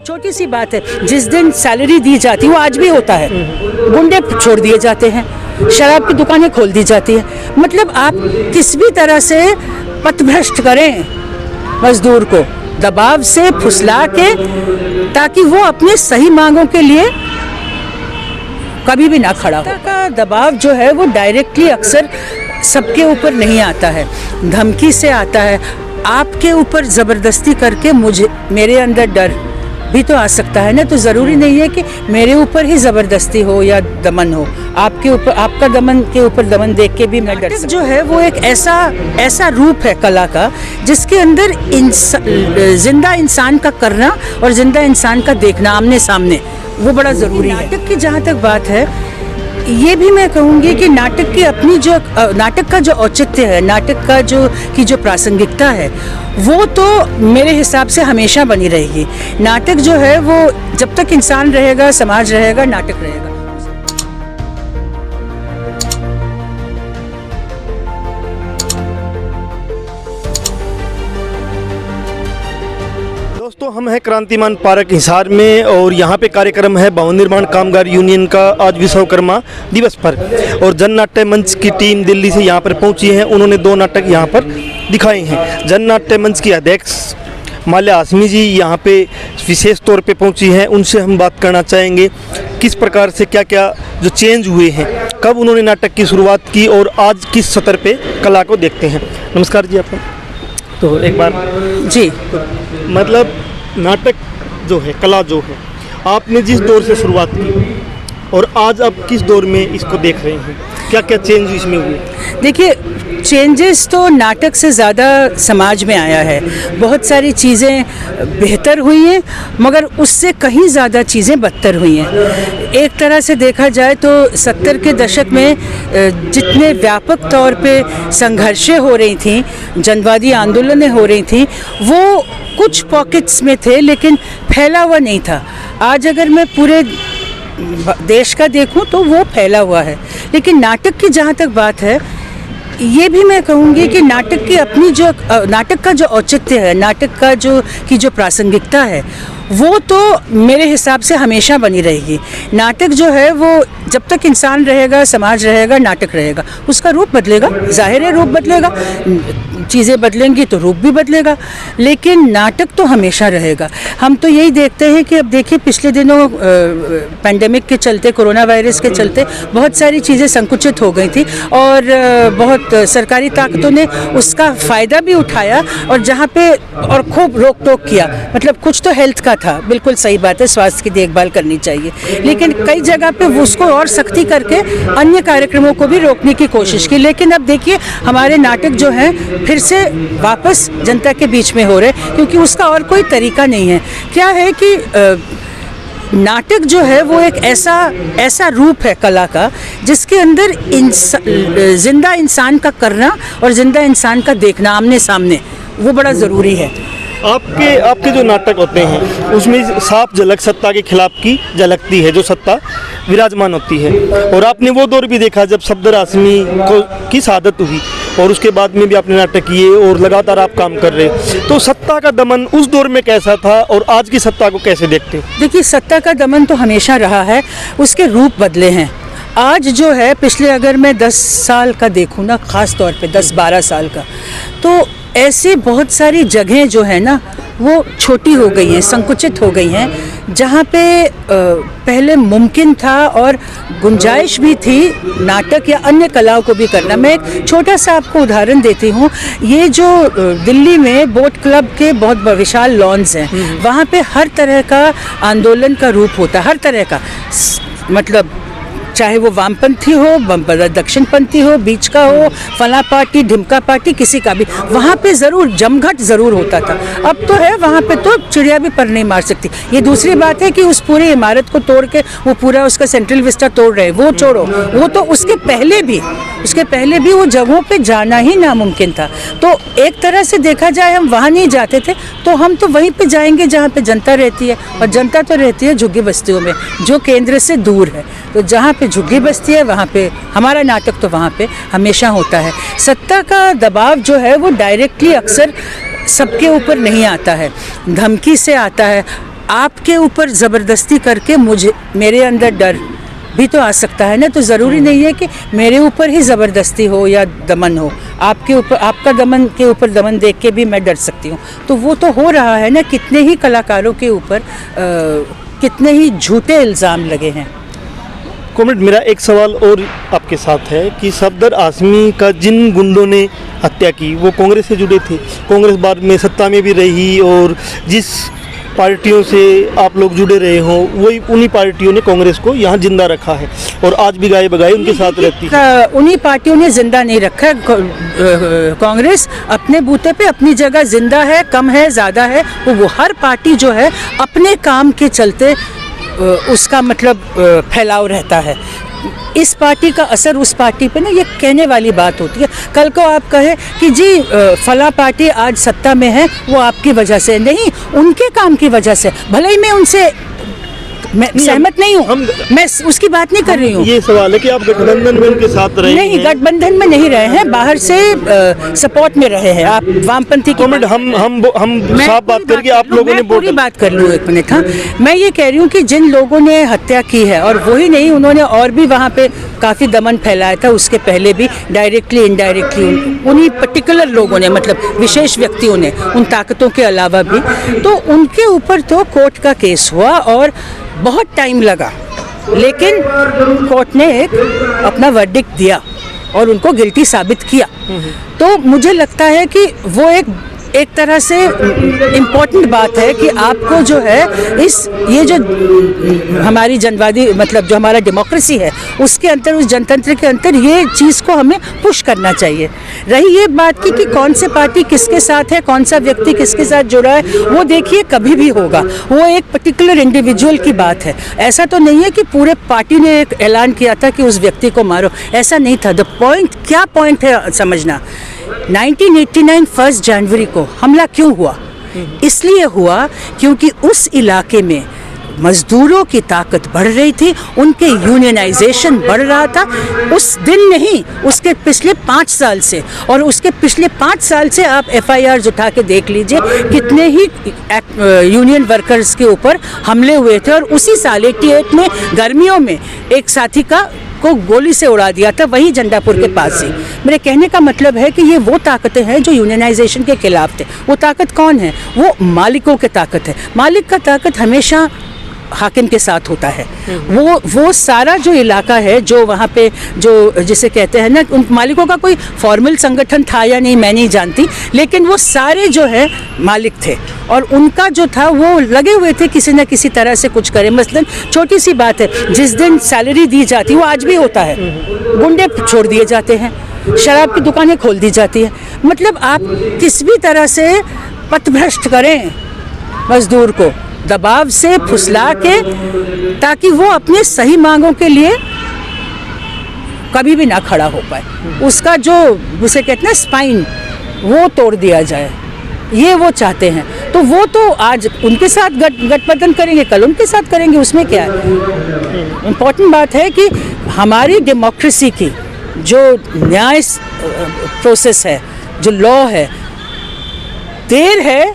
छोटी सी बात है, जिस दिन सैलरी दी जाती है वो आज भी होता है, गुंडे छोड़ दिए जाते हैं, शराब की दुकानें खोल दी जाती है। मतलब आप किस भी तरह से पथभ्रष्ट करें मजदूर को, दबाव से फुसला के, ताकि वो अपने सही मांगों के लिए कभी भी ना खड़ा हो। का दबाव जो है वो डायरेक्टली अक्सर सबके ऊपर नहीं आता है, धमकी से आता है। आपके ऊपर ज़बरदस्ती करके मेरे अंदर डर भी तो आ सकता है ना, तो ज़रूरी नहीं है कि मेरे ऊपर ही ज़बरदस्ती हो या दमन हो। आपके ऊपर, आपका दमन के ऊपर दमन देख के भी मैं डर सकता। जो है वो एक ऐसा रूप है कला का, जिसके अंदर जिंदा इंसान का करना और जिंदा इंसान का देखना आमने सामने, वो बड़ा ज़रूरी है। नाटक की जहाँ तक बात है, ये भी मैं कहूँगी कि नाटक की अपनी जो नाटक का जो औचित्य है, नाटक का जो प्रासंगिकता है, वो तो मेरे हिसाब से हमेशा बनी रहेगी। नाटक जो है वो जब तक इंसान रहेगा, समाज रहेगा, नाटक रहेगा। दोस्तों, हम हैं क्रांतिमान पार्क हिसार में और यहाँ पे कार्यक्रम है भवन निर्माण कामगार यूनियन का आज विश्वकर्मा दिवस पर, और जन नाट्य मंच की टीम दिल्ली से यहाँ पर पहुँची है। उन्होंने 2 नाटक यहाँ पर दिखाए हैं। जन नाट्य मंच की अध्यक्ष माल्या हाशमी जी यहाँ पे विशेष तौर पे पहुँची हैं। उनसे हम बात करना चाहेंगे किस प्रकार से क्या क्या जो चेंज हुए हैं, कब उन्होंने नाटक की शुरुआत की और आज किस स्तर पे कला को देखते हैं। नमस्कार जी आपका। तो एक बार जी, मतलब नाटक जो है, कला जो है, आपने जिस दौर से शुरुआत की और आज आप किस दौर में इसको देख रहे हैं, क्या क्या चेंज इसमें हुए? देखिए, चेंजेस तो नाटक से ज़्यादा समाज में आया है। बहुत सारी चीज़ें बेहतर हुई हैं, मगर उससे कहीं ज़्यादा चीज़ें बदतर हुई हैं। एक तरह से देखा जाए तो 70 के दशक में जितने व्यापक तौर पे संघर्षें हो रही थीं, जनवादी आंदोलनें हो रही थीं, वो कुछ पॉकेट्स में थे, लेकिन फैला हुआ नहीं था। आज अगर मैं पूरे देश का देखूं तो वो फैला हुआ है। लेकिन नाटक की जहाँ तक बात है, ये भी मैं कहूँगी कि नाटक की अपनी नाटक का जो औचित्य है, नाटक का जो प्रासंगिकता है, वो तो मेरे हिसाब से हमेशा बनी रहेगी। नाटक जो है वो जब तक इंसान रहेगा, समाज रहेगा, नाटक रहेगा। उसका रूप बदलेगा, जाहिर है रूप बदलेगा, चीज़ें बदलेंगी तो रूप भी बदलेगा, लेकिन नाटक तो हमेशा रहेगा। हम तो यही देखते हैं कि अब देखिए, पिछले दिनों पैंडेमिक के चलते, कोरोना वायरस के चलते बहुत सारी चीज़ें संकुचित हो गई थी और बहुत सरकारी ताकतों ने उसका फ़ायदा भी उठाया और जहाँ पे और खूब रोक टोक किया। मतलब कुछ तो हेल्थ का था, बिल्कुल सही बात है, स्वास्थ्य की देखभाल करनी चाहिए, लेकिन कई जगह पे उसको और सख्ती करके अन्य कार्यक्रमों को भी रोकने की कोशिश की। लेकिन अब देखिए, हमारे नाटक जो हैं फिर से वापस जनता के बीच में हो रहे, क्योंकि उसका और कोई तरीका नहीं है। क्या है कि नाटक जो है वो एक ऐसा रूप है कला का, जिसके अंदर जिंदा इंसान का करना और जिंदा इंसान का देखना आमने सामने, वो बड़ा ज़रूरी है। आपके जो नाटक होते हैं उसमें साफ झलक सत्ता के खिलाफ की झलकती है, जो सत्ता विराजमान होती है। और आपने वो दौर भी देखा जब सफदर हाशमी की शहादत हुई, और उसके बाद में भी आपने नाटक किए और लगातार आप काम कर रहे हैं। तो सत्ता का दमन उस दौर में कैसा था और आज की सत्ता को कैसे देखते हैं? देखिए, सत्ता का दमन तो हमेशा रहा है, उसके रूप बदले हैं। आज जो है, पिछले अगर मैं 10 साल का देखूँ ना, ख़ास तौर पे 10-12 साल का, तो ऐसे बहुत सारी जगहें जो है ना वो छोटी हो गई हैं, संकुचित हो गई हैं, जहाँ पे पहले मुमकिन था और गुंजाइश भी थी नाटक या अन्य कलाओं को भी करना। मैं एक छोटा सा आपको उदाहरण देती हूँ। ये जो दिल्ली में बोट क्लब के बहुत विशाल लॉन्स हैं, वहाँ पे हर तरह का आंदोलन का रूप होता है, हर तरह का, मतलब चाहे वो वामपंथी हो, दक्षिणपंथी हो, बीच का हो, फला पार्टी, ढिमका पार्टी, किसी का भी, वहाँ पे ज़रूर जमघट ज़रूर होता था। अब तो है, वहाँ पे तो चिड़िया भी पर नहीं मार सकती। ये दूसरी बात है कि उस पूरी इमारत को तोड़ के वो पूरा उसका सेंट्रल विस्टा तोड़ रहे, वो छोड़ो, वो तो उसके पहले भी वो जगहों पे जाना ही नामुमकिन था। तो एक तरह से देखा जाए, हम वहाँ नहीं जाते थे, तो हम तो वहीं पे जाएंगे जहाँ पे जनता रहती है, और जनता तो रहती है झुग्गी बस्तियों में, जो केंद्र से दूर है। तो जहाँ पे झुग्गी बस्ती है, वहाँ पे हमारा नाटक तो वहाँ पे हमेशा होता है। सत्ता का दबाव जो है वो डायरेक्टली अक्सर सबके ऊपर नहीं आता है, धमकी से आता है। आपके ऊपर ज़बरदस्ती करके मेरे अंदर डर भी तो आ सकता है ना। तो ज़रूरी नहीं है कि मेरे ऊपर ही ज़बरदस्ती हो या दमन हो। आपके ऊपर, आपका दमन के ऊपर दमन देख के भी मैं डर सकती हूँ। तो वो तो हो रहा है ना, कितने ही कलाकारों के ऊपर कितने ही झूठे इल्ज़ाम लगे हैं। कॉमरेड, मेरा एक सवाल और आपके साथ है कि सफदर आज़मी का जिन गुंडों ने हत्या की वो कांग्रेस से जुड़े थे। कांग्रेस बाद में सत्ता में भी रही और जिस पार्टियों से आप लोग जुड़े रहे हों वही उन्हीं पार्टियों ने कांग्रेस को यहाँ जिंदा रखा है और आज भी गाये बगाए उनके साथ रहती है। उन्हीं पार्टियों ने जिंदा नहीं रखा है। कांग्रेस अपने बूते पे अपनी जगह जिंदा है, कम है, ज़्यादा है। वो हर पार्टी जो है अपने काम के चलते उसका मतलब फैलाव रहता है। इस पार्टी का असर उस पार्टी पे ना, ये कहने वाली बात होती है। कल को आप कहें कि जी फला पार्टी आज सत्ता में है, वो आपकी वजह से नहीं, उनके काम की वजह से। भले ही मैं उनसे सहमत नहीं हूँ, मैं उसकी बात नहीं कर रही हूँ। ये सवाल है कि आप गठबंधन में उनके साथ रहे नहीं, गठबंधन में नहीं रहे हैं, बाहर से सपोर्ट में रहे हैं। आप वामपंथी कमेंट हम साफ बात करके आप लोगों ने पूरी बात कर लूँ एक मिनट। हाँ, मैं ये कह रही हूँ कि जिन लोगों ने हत्या की है, और वही नहीं, उन्होंने और भी वहाँ पे काफ़ी दमन फैलाया था उसके पहले भी, डायरेक्टली इनडायरेक्टली उन्हीं पर्टिकुलर लोगों ने, मतलब विशेष व्यक्तियों ने, उन ताकतों के अलावा भी। तो उनके ऊपर तो कोर्ट का केस हुआ और बहुत टाइम लगा, लेकिन कोर्ट ने एक अपना वर्डिक्ट दिया और उनको गिल्टी साबित किया। तो मुझे लगता है कि वो एक तरह से इम्पोर्टेंट बात है कि आपको जो है ये जो हमारी जनवादी, मतलब जो हमारा डेमोक्रेसी है, उसके अंदर, उस जनतंत्र के अंदर ये चीज़ को हमें पुश करना चाहिए। रही ये बात की कि कौन से पार्टी किसके साथ है, कौन सा व्यक्ति किसके साथ जुड़ा है, वो देखिए कभी भी होगा, वो एक पर्टिकुलर इंडिविजुअल की बात है। ऐसा तो नहीं है कि पूरे पार्टी ने एक ऐलान किया था कि उस व्यक्ति को मारो, ऐसा नहीं था। द पॉइंट, क्या पॉइंट है समझना, 1989 1 जनवरी को हमला क्यों हुआ? इसलिए हुआ क्योंकि उस इलाके में मजदूरों की ताकत बढ़ रही थी, उनके यूनियनाइजेशन बढ़ रहा था। उस दिन नहीं, उसके पिछले 5 साल से, और उसके पिछले 5 साल से आप FIRs उठा के देख लीजिए कितने ही यूनियन वर्कर्स के ऊपर हमले हुए थे। और उसी साल 88 में गर्मियों में एक साथी को गोली से उड़ा दिया था, वही झंडापुर के पास ही। मेरे कहने का मतलब है कि ये वो ताकतें हैं जो यूनियनाइजेशन के खिलाफ थे। वो ताकत कौन है? वो मालिकों की ताकत है। मालिक का ताकत हमेशा हाकिम के साथ होता है। वो सारा जो इलाका है, जो वहाँ पे, जो जिसे कहते हैं ना, उन मालिकों का कोई फॉर्मल संगठन था या नहीं मैं नहीं जानती, लेकिन वो सारे जो है मालिक थे और उनका जो था वो लगे हुए थे किसी न किसी तरह से कुछ करें। मसलन छोटी सी बात है, जिस दिन सैलरी दी जाती, वो आज भी होता है, गुंडे छोड़ दिए जाते हैं, शराब की दुकानें खोल दी जाती है। मतलब आप किस भी तरह से पथभ्रष्ट करें मजदूर को, दबाव से फुसला के, ताकि वो अपने सही मांगों के लिए कभी भी ना खड़ा हो पाए। उसका जो, उसे कहते हैं स्पाइन, वो तोड़ दिया जाए, ये वो चाहते हैं। तो वो तो आज उनके साथ गठबंधन करेंगे, कल उनके साथ करेंगे, उसमें क्या है। इम्पोर्टेंट बात है कि हमारी डेमोक्रेसी की जो न्याय प्रोसेस है, जो लॉ है, देर है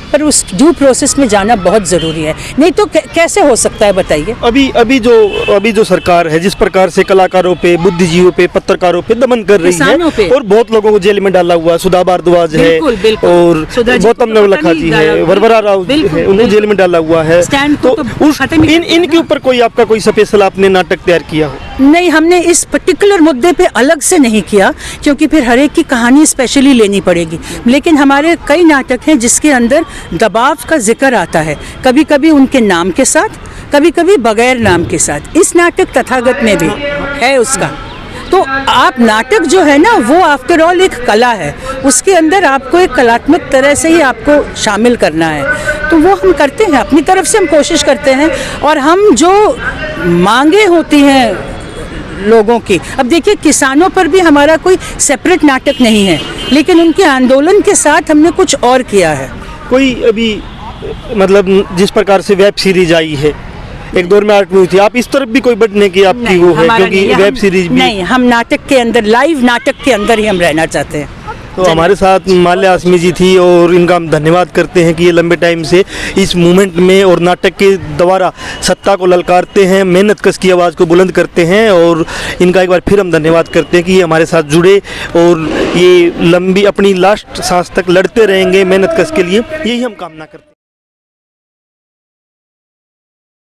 पर उस ड्यू प्रोसेस में जाना बहुत ज़रूरी है। नहीं तो कैसे हो सकता है बताइए। अभी जो सरकार है, जिस प्रकार से कलाकारों पे, बुद्धिजीवियों पे, पत्थरकारों पे दमन कर रही है और बहुत लोगों को जेल में डाला हुआ, सुधा भारद्वाज है और गौतम नवलखा जी है, वरवरा राव है, उन्हें जेल में डाला हुआ है। तो इनके ऊपर कोई आपका कोई स्पेशल आपने नाटक तैयार किया हो? नहीं, हमने इस पर्टिकुलर मुद्दे पे अलग से नहीं किया, क्योंकि फिर हर एक की कहानी स्पेशली लेनी पड़ेगी। लेकिन हमारे कई नाटक हैं जिसके अंदर दबाव का जिक्र आता है, कभी कभी उनके नाम के साथ, कभी कभी बगैर नाम के साथ। इस नाटक तथागत में भी है उसका। तो आप नाटक जो है ना, वो आफ्टर ऑल एक कला है, उसके अंदर आपको एक कलात्मक तरह से ही आपको शामिल करना है। तो वो हम करते हैं, अपनी तरफ से हम कोशिश करते हैं। और हम जो मांगे होती हैं लोगों की, अब देखिए किसानों पर भी हमारा कोई सेपरेट नाटक नहीं है, लेकिन उनके आंदोलन के साथ हमने कुछ और किया है। कोई अभी मतलब जिस प्रकार से वेब सीरीज आई है, एक दौर में आर्ट में हुई थी, आप इस तरफ भी कोई बढ़ने की आपकी वो है? क्योंकि वेब सीरीज भी नहीं, हम नाटक के अंदर, लाइव नाटक के अंदर ही हम रहना चाहते हैं। तो हमारे साथ माल्या आसमी जी थी और इनका हम धन्यवाद करते हैं कि ये लंबे टाइम से इस मूवमेंट में और नाटक के द्वारा सत्ता को ललकारते हैं, मेहनत कश की आवाज़ को बुलंद करते हैं। और इनका एक बार फिर हम धन्यवाद करते हैं कि ये हमारे साथ जुड़े और ये लंबी अपनी लास्ट सांस तक लड़ते रहेंगे मेहनत कश के लिए, यही हम कामना करते हैं।